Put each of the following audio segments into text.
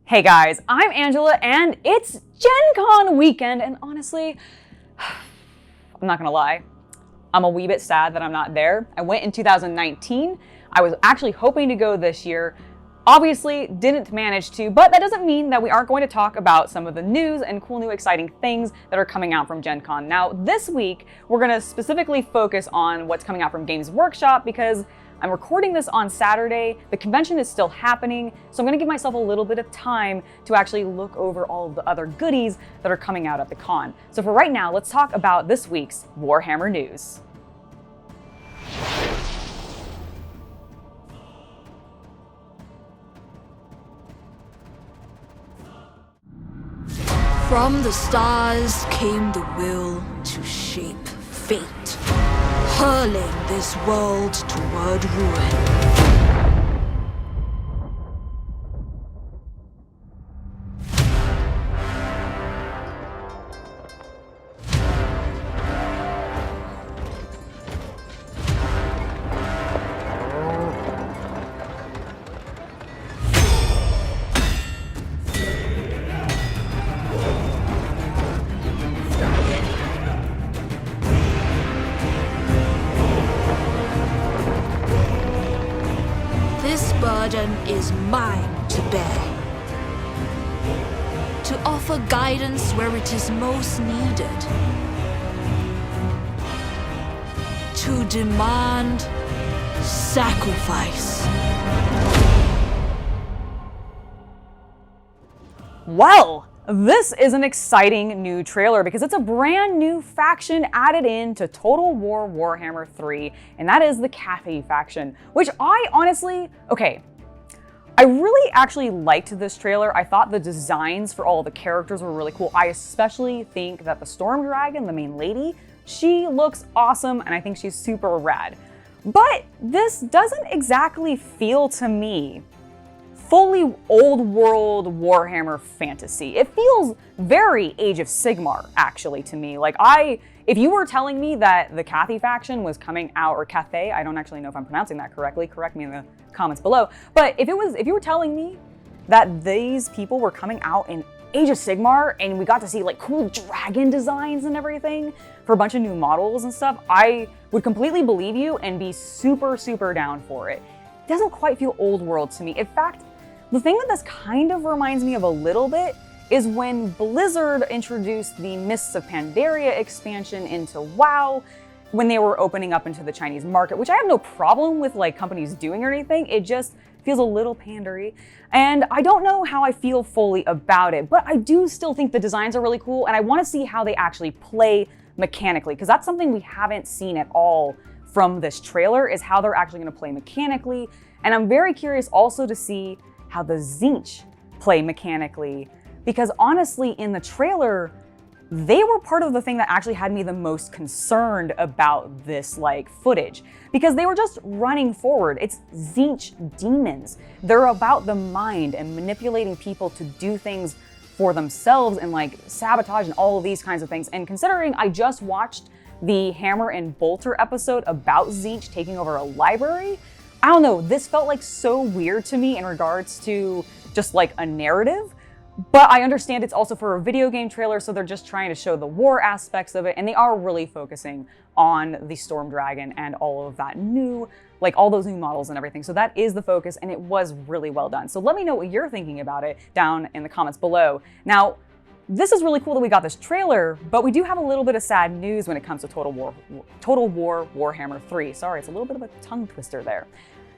Hey guys, I'm Angela and it's GenCon weekend, and honestly, I'm not gonna lie, I'm a wee bit sad that I'm not there. I went in 2019. I was actually hoping to go this year. Obviously didn't manage to, but that doesn't mean that we aren't going to talk about some of the news and cool new exciting things that are coming out from GenCon. Now this week, we're gonna specifically focus on what's coming out from Games Workshop because I'm recording this on Saturday, the convention is still happening, so I'm gonna give myself a little bit of time to actually look over all of the other goodies that are coming out at the con. So for right now, let's talk about this week's Warhammer news. From the stars came the will to shape fate, hurling this world toward ruin. This burden is mine to bear. To offer guidance where it is most needed. To demand sacrifice. Well, this is an exciting new trailer because it's a brand new faction added in to Total War Warhammer 3, and that is the Cathay faction, which I honestly, I really actually liked this trailer. I thought the designs for all the characters were really cool. I especially think that the Storm Dragon, the main lady, she looks awesome, and I think she's super rad. But this doesn't exactly feel to me fully Old World Warhammer fantasy. It feels very Age of Sigmar, actually, to me. If you were telling me that the Cathay faction was coming out, or Cathay, I don't actually know if I'm pronouncing that correctly, correct me in the comments below, but if you were telling me that these people were coming out in Age of Sigmar and we got to see cool dragon designs and everything for a bunch of new models and stuff, I would completely believe you and be super, super down for it. It doesn't quite feel Old World to me. In fact, the thing that this kind of reminds me of a little bit is when Blizzard introduced the Mists of Pandaria expansion into WoW when they were opening up into the Chinese market, which I have no problem with companies doing or anything. It just feels a little pandery. And I don't know how I feel fully about it, but I do still think the designs are really cool, and I want to see how they actually play mechanically, because that's something we haven't seen at all from this trailer, is how they're actually going to play mechanically. And I'm very curious also to see how the Tzeentch play mechanically, because honestly, in the trailer, they were part of the thing that actually had me the most concerned about this footage, because they were just running forward. It's Tzeentch demons. They're about the mind and manipulating people to do things for themselves and sabotage and all of these kinds of things. And considering I just watched the Hammer and Bolter episode about Tzeentch taking over a library, I don't know, this felt so weird to me in regards to just a narrative, but I understand it's also for a video game trailer, so they're just trying to show the war aspects of it, and they are really focusing on the Storm Dragon and all of that new, all those new models and everything. So that is the focus, and it was really well done. So let me know what you're thinking about it down in the comments below. Now, this is really cool that we got this trailer, but we do have a little bit of sad news when it comes to Total War Warhammer 3. Sorry, it's a little bit of a tongue twister there.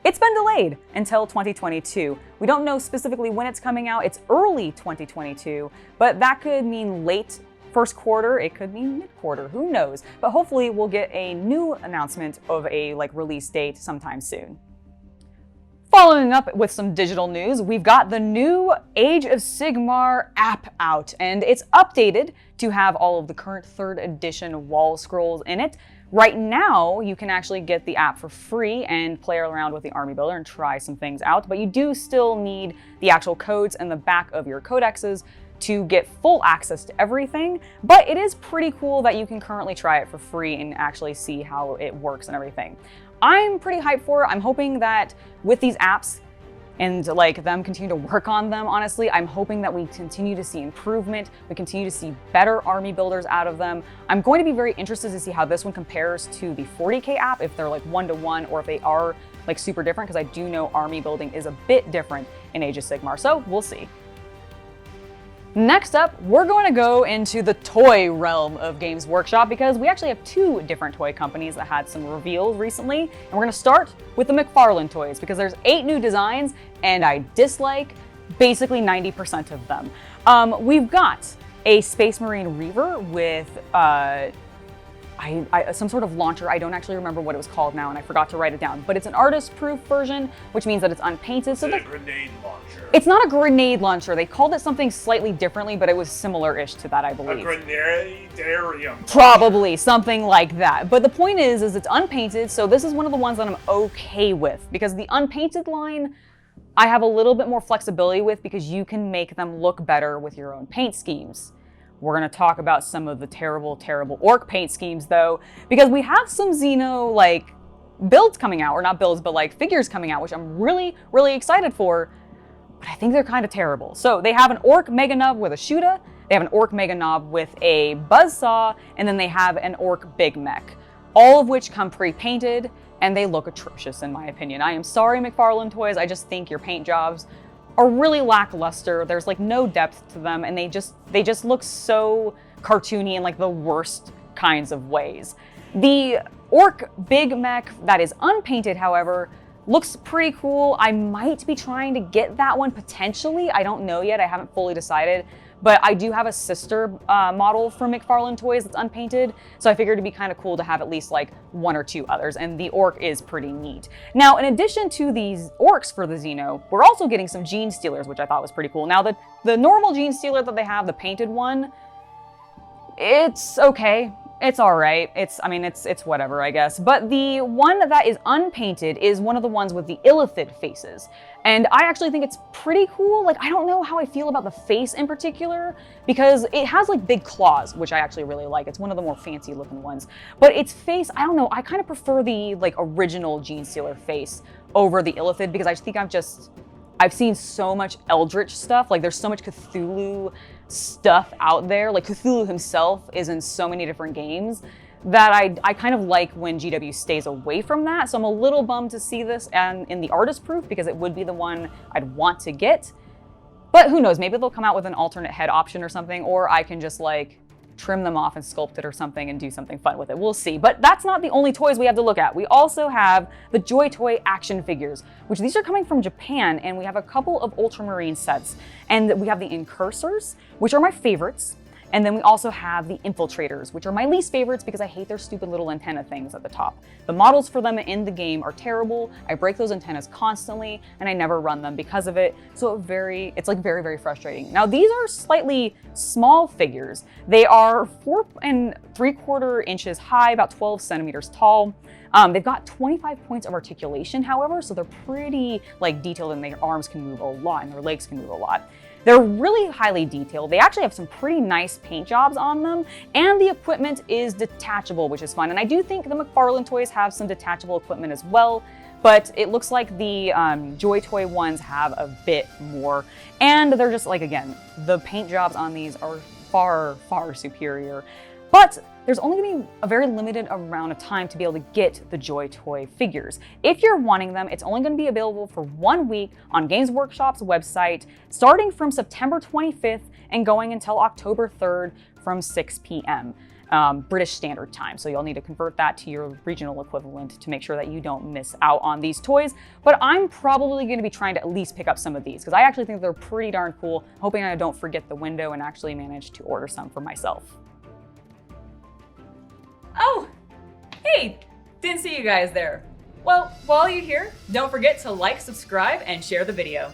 It's been delayed until 2022. We don't know specifically when it's coming out. It's early 2022, but that could mean late first quarter. It could mean mid-quarter, who knows? But hopefully we'll get a new announcement of a release date sometime soon. Following up with some digital news, we've got the new Age of Sigmar app out, and it's updated to have all of the current 3rd edition wall scrolls in it. Right now, you can actually get the app for free and play around with the army builder and try some things out, but you do still need the actual codes in the back of your codexes to get full access to everything. But it is pretty cool that you can currently try it for free and actually see how it works and everything. I'm pretty hyped for it. I'm hoping that with these apps, and like them continue to work on them, honestly, I'm hoping that we continue to see improvement, we continue to see better army builders out of them. I'm going to be very interested to see how this one compares to the 40K app, if they're like 1-to-1 or if they are like super different, because I do know army building is a bit different in Age of Sigmar, so we'll see. Next up, we're going to go into the toy realm of Games Workshop because we actually have 2 different toy companies that had some reveals recently. And we're going to start with the McFarlane toys because there's 8 new designs and I dislike basically 90% of them. We've got a Space Marine Reaver with some sort of launcher. I don't actually remember what it was called now and I forgot to write it down, but it's an artist-proof version, which means that it's unpainted. So it's a grenade launcher. It's not a grenade launcher. They called it something slightly differently, but it was similar-ish to that, I believe. A grenadarium. Probably, something like that. But the point is it's unpainted, so this is one of the ones that I'm okay with, because the unpainted line, I have a little bit more flexibility with because you can make them look better with your own paint schemes. We're going to talk about some of the terrible, terrible orc paint schemes, though, because we have some Xeno, like, builds coming out, or not builds, but like figures coming out, which I'm really, really excited for. But I think they're kind of terrible. So they have an orc mega nub with a Shuda, they have an orc mega nub with a buzzsaw, and then they have an orc big mech. All of which come pre-painted, and they look atrocious in my opinion. I am sorry, McFarlane Toys, I just think your paint jobs are really lackluster. There's like no depth to them, and they just look so cartoony in like the worst kinds of ways. The orc big mech that is unpainted, however, looks pretty cool. I might be trying to get that one potentially. I don't know yet. I haven't fully decided. But I do have a sister model from McFarlane Toys that's unpainted, so I figured it'd be kind of cool to have at least like 1 or 2 others, and the orc is pretty neat. Now, in addition to these orcs for the Xeno, we're also getting some Gene Stealers, which I thought was pretty cool. Now, the normal Gene Stealer that they have, the painted one, it's okay. It's all right. It's whatever, I guess. But the one that is unpainted is one of the ones with the Illithid faces. And I actually think it's pretty cool. Like, I don't know how I feel about the face in particular, because it has like big claws, which I actually really like. It's one of the more fancy looking ones. But its face, I don't know, I kind of prefer the like original Gene Stealer face over the Illithid, because I think I've seen so much Eldritch stuff. Like, there's so much Cthulhu stuff out there. Like, Cthulhu himself is in so many different games that I kind of like when GW stays away from that. So I'm a little bummed to see this in the artist proof, because it would be the one I'd want to get. But who knows, maybe they'll come out with an alternate head option or something, or I can just like trim them off and sculpt it or something and do something fun with it. We'll see. But that's not the only toys we have to look at. We also have the Joy Toy action figures, which these are coming from Japan, and we have a couple of Ultramarine sets. And we have the Incursors, which are my favorites. And then we also have the Infiltrators, which are my least favorites because I hate their stupid little antenna things at the top. The models for them in the game are terrible. I break those antennas constantly, and I never run them because of it. So it's like very, very frustrating. Now, these are slightly small figures. They are 4 3/4 inches high, about 12 centimeters tall. They've got 25 points of articulation, however, so they're pretty like detailed, and their arms can move a lot and their legs can move a lot. They're really highly detailed. They actually have some pretty nice paint jobs on them, and the equipment is detachable, which is fun. And I do think the McFarlane Toys have some detachable equipment as well, but it looks like the Joy Toy ones have a bit more. And they're just like, again, the paint jobs on these are far, far superior. But there's only going to be a very limited amount of time to be able to get the Joy Toy figures. If you're wanting them, it's only going to be available for 1 week on Games Workshop's website, starting from September 25th and going until October 3rd from 6 p.m. British Standard Time. So you'll need to convert that to your regional equivalent to make sure that you don't miss out on these toys. But I'm probably going to be trying to at least pick up some of these because I actually think they're pretty darn cool, hoping I don't forget the window and actually manage to order some for myself. Oh, hey, didn't see you guys there. Well, while you're here, don't forget to like, subscribe, and share the video.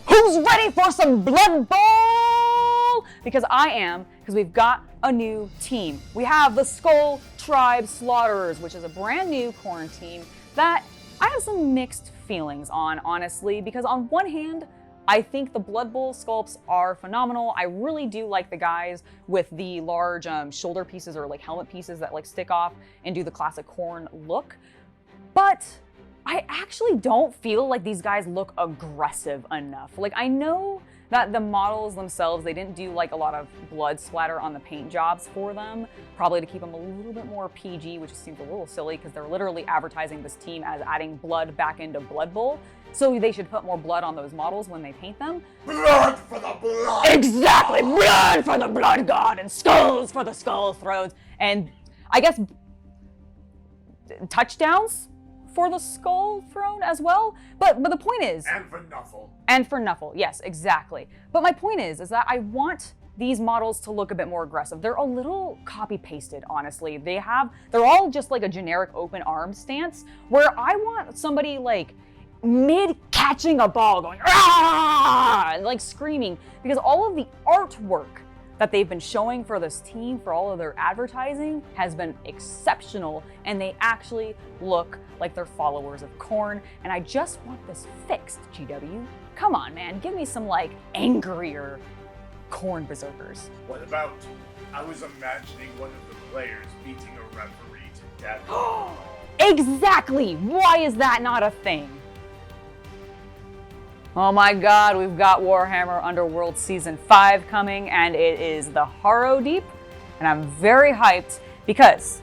Who's ready for some Blood Bowl? Because I am, because we've got a new team. We have the Skull Tribe Slaughterers, which is a brand new Khorne team that I have some mixed feelings on, honestly, because on one hand, I think the Blood Bowl sculpts are phenomenal. I really do like the guys with the large shoulder pieces or like helmet pieces that like stick off and do the classic Khorne look. But I actually don't feel like these guys look aggressive enough. Like, I know that the models themselves, they didn't do like a lot of blood splatter on the paint jobs for them, probably to keep them a little bit more PG, which seems a little silly because they're literally advertising this team as adding blood back into Blood Bowl. So they should put more blood on those models when they paint them. Blood for the blood! Exactly! Blood for the blood god and skulls for the skull thrones. And I guess touchdowns for the skull throne as well. But the point is... And for Nuffle. And for Nuffle, yes, exactly. But my point is that I want these models to look a bit more aggressive. They're a little copy-pasted, honestly. They're all just like a generic open arm stance, where I want somebody like mid-catching a ball going, "Ah!" and like screaming, because all of the artwork that they've been showing for this team, for all of their advertising, has been exceptional, and they actually look like they're followers of Khorne, and I just want this fixed, GW. Come on, man, give me some like angrier Khorne berserkers. What about, I was imagining one of the players beating a referee to death. Exactly! Why is that not a thing? Oh my god, we've got Warhammer Underworld Season 5 coming, and it is the Harrow Deep, and I'm very hyped because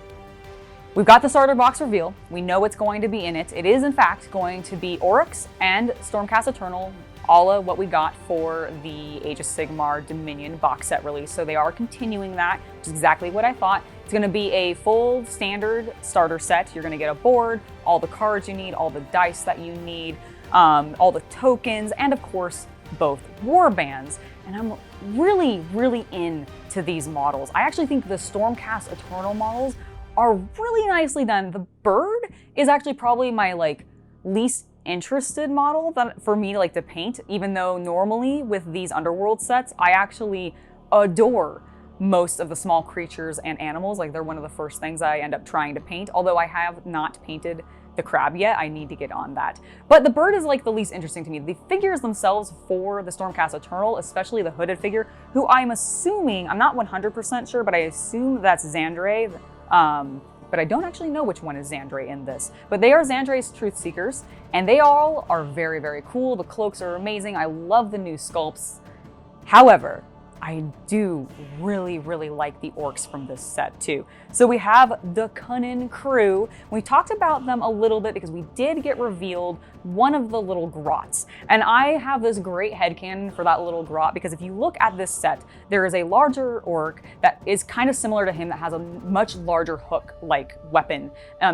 we've got the starter box reveal. We know what's going to be in it. It is, in fact, going to be Oryx and Stormcast Eternal, a la what we got for the Age of Sigmar Dominion box set release. So they are continuing that, which is exactly what I thought. It's going to be a full standard starter set. You're going to get a board, all the cards you need, all the dice that you need, all the tokens, and of course, both war bands. And I'm really, really into these models. I actually think the Stormcast Eternal models are really nicely done. The bird is actually probably my like least interested model that for me to paint, even though normally with these Underworld sets, I actually adore most of the small creatures and animals. Like, they're one of the first things I end up trying to paint, although I have not painted the crab yet. I need to get on that. But the bird is like the least interesting to me. The figures themselves for the Stormcast Eternal, especially the hooded figure, who I'm assuming, I'm not 100% sure, but I assume that's Xandre. But I don't actually know which one is Xandre in this. But they are Xandre's Truth Seekers, and they all are very, very cool. The cloaks are amazing. I love the new sculpts. However, I do really, really like the orcs from this set too. So we have the Cunnin crew. We talked about them a little bit because we did get revealed one of the little grots. And I have this great headcanon for that little grot, because if you look at this set, there is a larger orc that is kind of similar to him that has a much larger hook-like weapon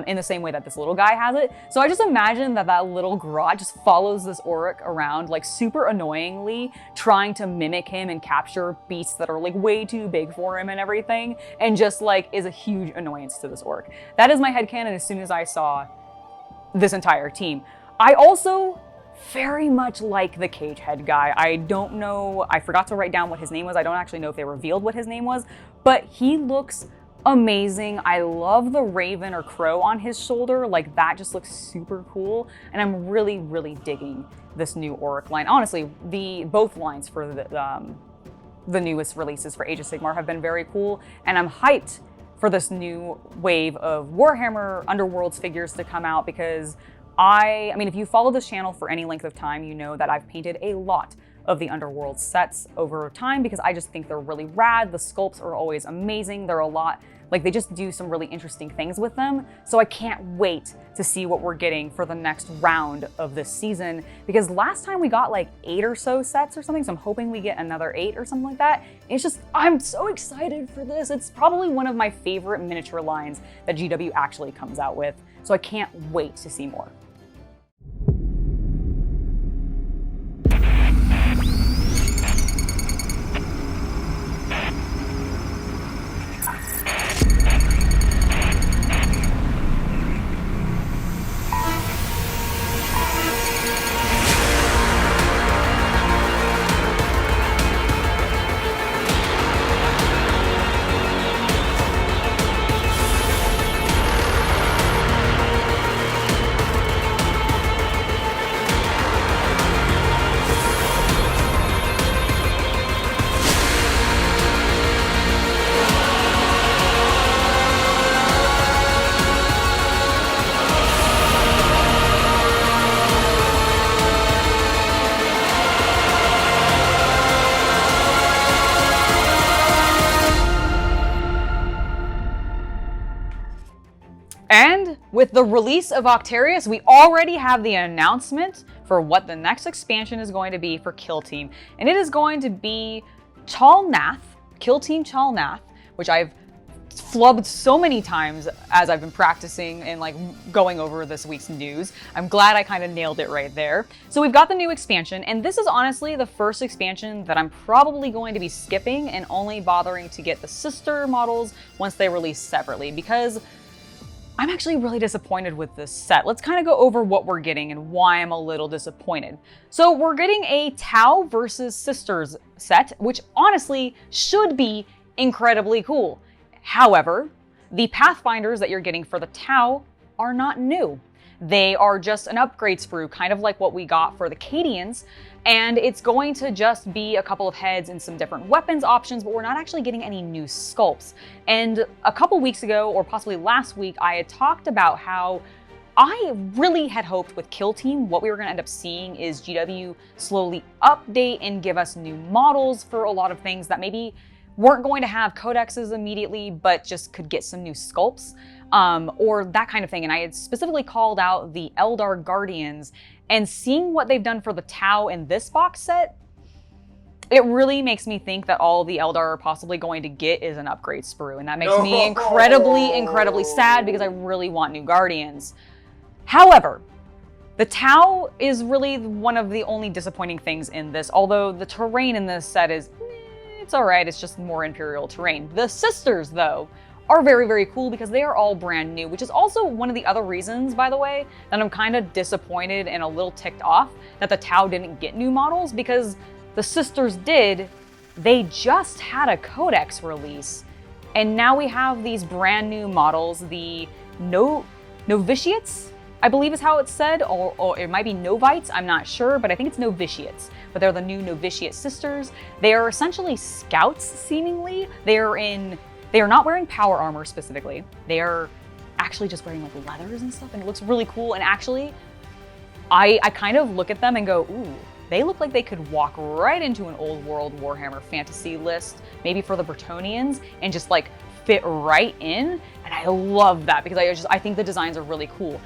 in the same way that this little guy has it. So I just imagine that that little grot just follows this orc around like super annoyingly, trying to mimic him and capture beasts that are like way too big for him and everything, and just like is a huge annoyance to this orc. That is my headcanon as soon as I saw this entire team. I also very much like the cage head guy. I don't know, I forgot to write down what his name was. I don't actually know if they revealed what his name was, but he looks amazing. I love the raven or crow on his shoulder. Like, that just looks super cool. And I'm really, really digging this new orc line. Honestly, both lines for the newest releases for Age of Sigmar have been very cool, and I'm hyped for this new wave of Warhammer Underworlds figures to come out, because I mean, if you follow this channel for any length of time, you know that I've painted a lot of the Underworld sets over time because I just think they're really rad. The sculpts are always amazing. They're a lot, like, they just do some really interesting things with them. So I can't wait to see what we're getting for the next round of this season, because last time we got like 8 or so sets or something. So I'm hoping we get another 8 or something like that. It's just, I'm so excited for this. It's probably one of my favorite miniature lines that GW actually comes out with. So I can't wait to see more. with the release of Octarius, we already have the announcement for what the next expansion is going to be for Kill Team. And it is going to be Chalnath, Kill Team Chalnath, which I've flubbed so many times as I've been practicing and like going over this week's news. I'm glad I kind of nailed it right there. So we've got the new expansion, and this is honestly the first expansion that I'm probably going to be skipping and only bothering to get the sister models once they release separately, because I'm actually really disappointed with this set. Let's kind of go over what we're getting and why I'm a little disappointed. So we're getting a Tau versus Sisters set, which honestly should be incredibly cool. However, the Pathfinders that you're getting for the Tau are not new. They are just an upgrade sprue, kind of like what we got for the Cadians, and it's going to just be a couple of heads and some different weapons options, but we're not actually getting any new sculpts. And a couple weeks ago, or possibly last week, I had talked about how I really had hoped with Kill Team, what we were going to end up seeing is GW slowly update and give us new models for a lot of things that maybe weren't going to have codexes immediately, but just could get some new sculpts, or that kind of thing. And I had specifically called out the Eldar Guardians, and seeing what they've done for the Tau in this box set, it really makes me think that all the Eldar are possibly going to get is an upgrade sprue. And that makes me incredibly sad, because I really want new Guardians. However, the Tau is really one of the only disappointing things in this, although the terrain in this set is it's all right, it's just more Imperial terrain. The Sisters, though, are very cool because they are all brand new, which is also one of the other reasons, by the way, that I'm kind of disappointed and a little ticked off that the Tau didn't get new models, because the Sisters did. They just had a codex release, and now we have these brand new models, the Novitiates, I believe is how it's said, or it might be Novites, I'm not sure, but I think it's Novitiates. But they're the new Novitiate Sisters. They are essentially scouts, seemingly. They are not wearing power armor specifically. They are actually just wearing like leathers and stuff, and it looks really cool. And actually, I kind of look at them and go, ooh, they look like they could walk right into an Old World Warhammer fantasy list, maybe for the Bretonnians, and just like fit right in. And I love that, because I think the designs are really cool.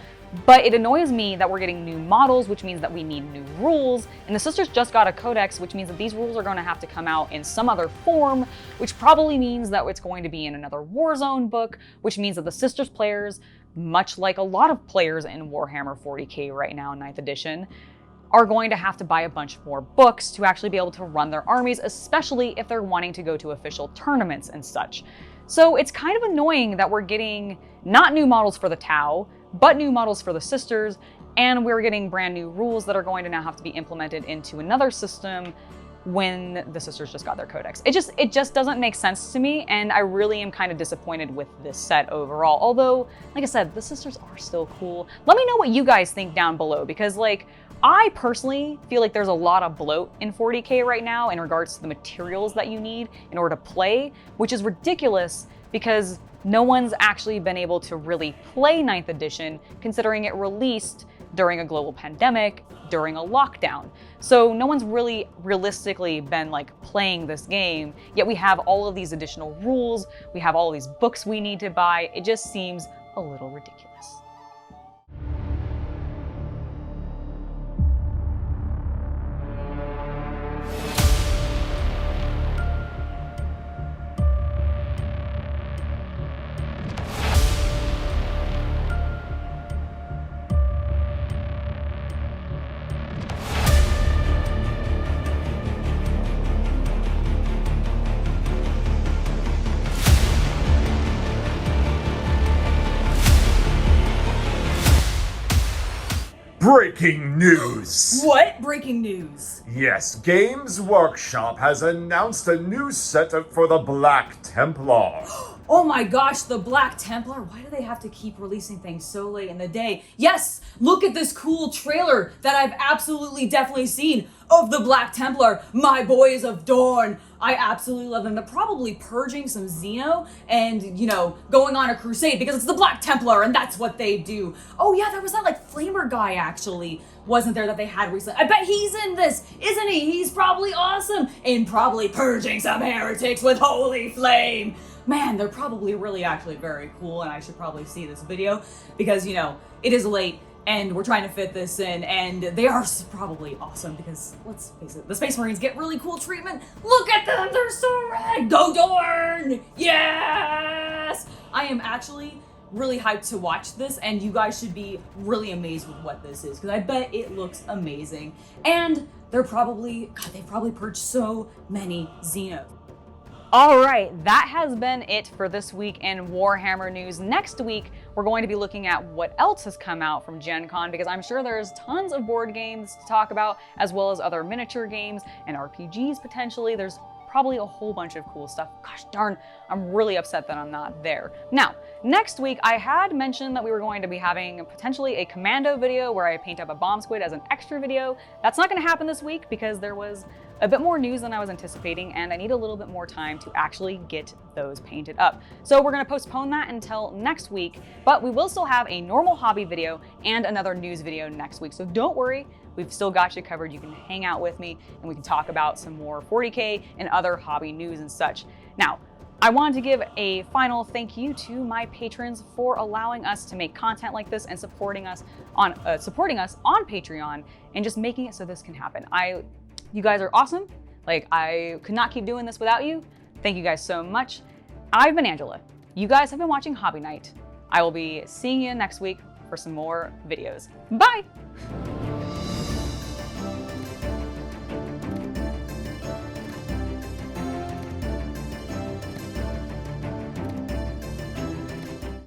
But it annoys me that we're getting new models, which means that we need new rules. And the Sisters just got a codex, which means that these rules are going to have to come out in some other form, which probably means that it's going to be in another Warzone book, which means that the Sisters players, much like a lot of players in Warhammer 40k right now, 9th edition, are going to have to buy a bunch more books to actually be able to run their armies, especially if they're wanting to go to official tournaments and such. So it's kind of annoying that we're getting not new models for the Tau, but new models for the Sisters, and we're getting brand new rules that are going to now have to be implemented into another system when the Sisters just got their codex. It just doesn't make sense to me, and I really am kind of disappointed with this set overall. Although, like I said, the Sisters are still cool. Let me know what you guys think down below, because like, I personally feel like there's a lot of bloat in 40k right now in regards to the materials that you need in order to play, which is ridiculous because no one's actually been able to really play 9th edition, considering it released during a global pandemic, during a lockdown. So no one's really realistically been like playing this game, yet we have all of these additional rules, we have all of these books we need to buy. It just seems a little ridiculous. Breaking news! What? Breaking news. Yes, Games Workshop has announced a new setup for the Black Templar. Oh my gosh, the Black Templar. Why do they have to keep releasing things so late in the day? Yes, look at this cool trailer that I've absolutely definitely seen of the Black Templar, my boys of Dorne. I absolutely love them. They're probably purging some Xeno and, you know, going on a crusade because it's the Black Templar and that's what they do. Oh yeah, there was that like flamer guy actually, wasn't there, that they had recently? I bet he's in this, isn't he? He's probably awesome and probably purging some heretics with holy flame. man, they're probably really actually very cool, and I should probably see this video because, you know, it is late and we're trying to fit this in, and they are probably awesome because, let's face it, the Space Marines get really cool treatment. Look at them, they're so rad! Go Dorn! Yes! I am actually really hyped to watch this, and you guys should be really amazed with what this is because I bet it looks amazing. And they're probably, God, they've probably purged so many Xenos. All right, that has been it for this week in Warhammer news. Next week, we're going to be looking at what else has come out from GenCon because I'm sure there's tons of board games to talk about, as well as other miniature games and RPGs potentially. There's probably a whole bunch of cool stuff. Gosh darn, I'm really upset that I'm not there. Now, next week, I had mentioned that we were going to be having potentially a commando video where I paint up a bomb squid as an extra video. That's not going to happen this week because there was a bit more news than I was anticipating, and I need a little bit more time to actually get those painted up. So we're gonna postpone that until next week, but we will still have a normal hobby video and another news video next week. So don't worry, we've still got you covered. You can hang out with me and we can talk about some more 40K and other hobby news and such. Now, I wanted to give a final thank you to my patrons for allowing us to make content like this and supporting us on Patreon and just making it so this can happen. You guys are awesome. Like, I could not keep doing this without you. Thank you guys so much. I've been Angela. You guys have been watching Hobby Night. I will be seeing you next week for some more videos. Bye!